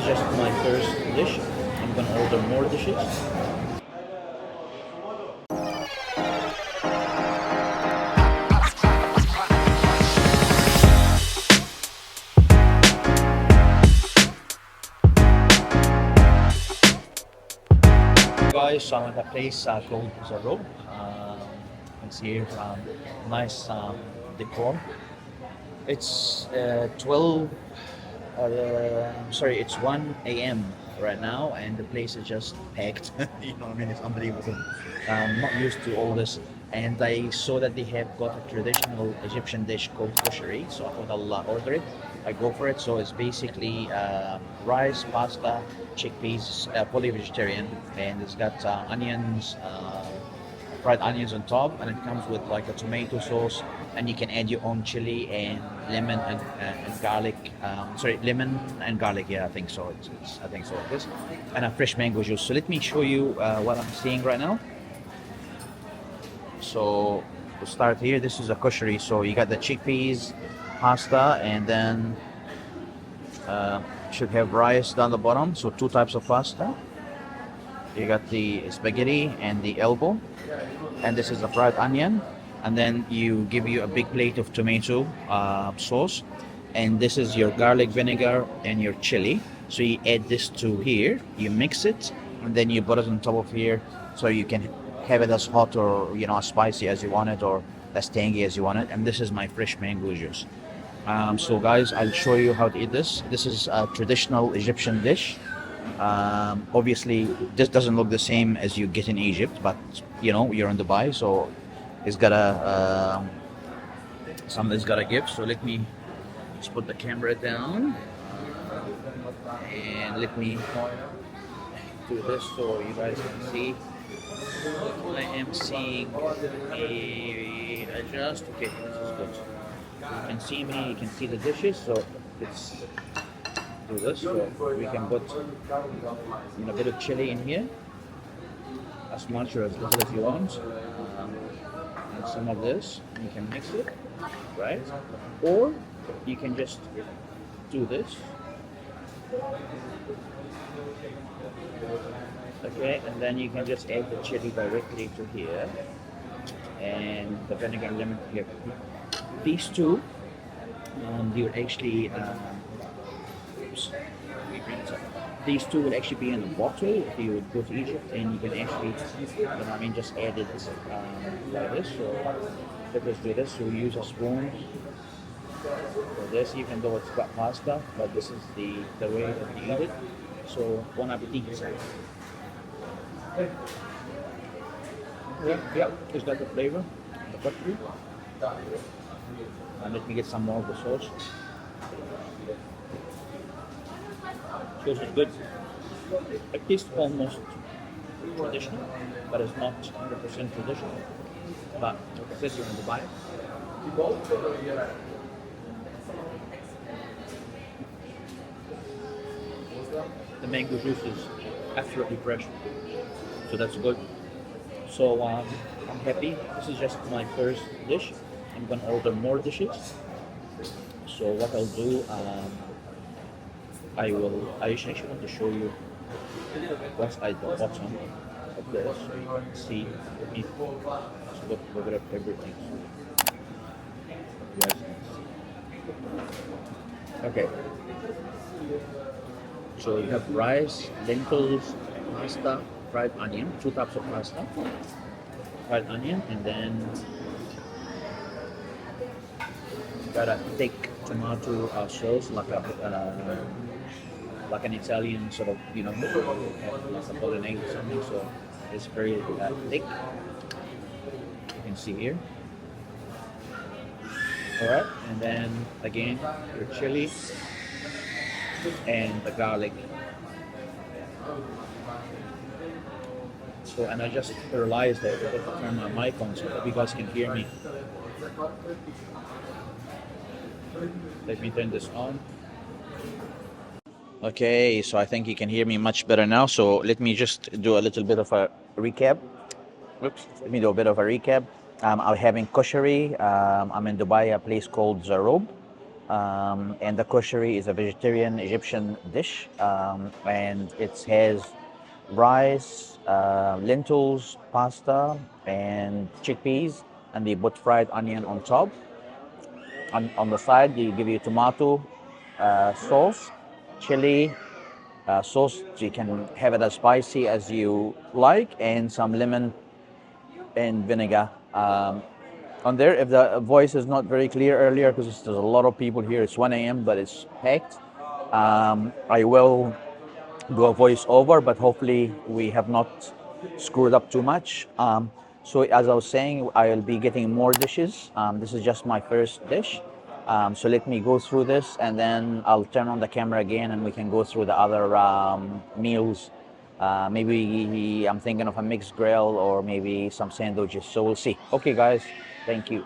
just my first dish. I'm gonna order more dishes. Guys, so I'm at a place called Zaroob. You can see here nice decor. It's 12. Sorry, it's 1 a.m. right now, and the place is just packed. You know what I mean? It's unbelievable. I'm not used to all this, and I saw that they have got a traditional Egyptian dish called Koshari, so I thought I'll order it. I go for it. So it's basically rice, pasta, chickpeas, fully vegetarian, and it's got onions, fried onions on top, and it comes with like a tomato sauce, and you can add your own chili and lemon and garlic. Sorry, lemon and garlic. Yeah, I think so. I think so. It is, and a fresh mango juice. So let me show you what I'm seeing right now. So to start here, this is a koshari. So you got the chickpeas, pasta, and then should have rice down the bottom. So two types of pasta. You got the spaghetti and the elbow, and this is the fried onion, and then you give you a big plate of tomato sauce, and this is your garlic vinegar and your chili. So you add this to here, you mix it, and then you put it on top of here, so you can have it as hot or as spicy as you want it, or as tangy as you want it. And this is my fresh mango juice. So guys, I'll show you how to eat this. This is a traditional Egyptian dish. Obviously this doesn't look the same as you get in Egypt, but you're in Dubai, so it's gotta something's gotta give. So let me just put the camera down, and let me do this so you guys can see. I am seeing a adjust. Okay, this is good. You can see me, you can see the dishes, so let's do this. So we can put a bit of chili in here, as much or as little as you want, and some of this, and you can mix it, right? Or you can just do this. Okay, and then you can just add the chili directly to here, and the vinegar and lemon here. These two, you're actually these two will actually be in a bottle if you would go to Egypt, and you can actually, just add it like this. So let's do this. So we use a spoon for this, even though it's got pasta, but this is the way that you eat it. So bon appetit. Yeah, is that the flavor? The buttery. And let me get some more of the sauce. Sauce is good. It tastes almost traditional, but it's not 100% traditional. But like I said, you're in Dubai. The mango juice is absolutely fresh, so that's good. So I'm happy. This is just my first dish. I'm gonna order more dishes. So what I'll do, I actually want to show you what's at the bottom of this, so you can see. Let me look at everything. You guys can see. Okay. So you have rice, lentils, pasta, fried onion, two types of pasta, fried onion, and then got a thick tomato sauce, like an Italian sort of, like a bolognese or something. So it's very thick. You can see here. All right, and then again your chili and the garlic. So, and I just realized that I have to turn my mic on so that you guys can hear me. Let me turn this on. Okay, so I think you can hear me much better now. So let me just do a little bit of a recap. Oops. Let me do a bit of a recap. I'm having Koshari. I'm in Dubai, a place called Zaroob. And the koshari is a vegetarian Egyptian dish, and it has rice, lentils, pasta, and chickpeas, and they put fried onion on top. On the side, they give you tomato sauce, chili sauce. You can have it as spicy as you like, and some lemon and vinegar on there. If the voice is not very clear earlier, because there's a lot of people here, it's 1 a.m., but it's packed. I will do a voice over, but hopefully we have not screwed up too much. So as I was saying, I'll be getting more dishes. This is just my first dish. So let me go through this, and then I'll turn on the camera again and we can go through the other meals. Maybe I'm thinking of a mixed grill or maybe some sandwiches. So we'll see. Okay, guys, thank you.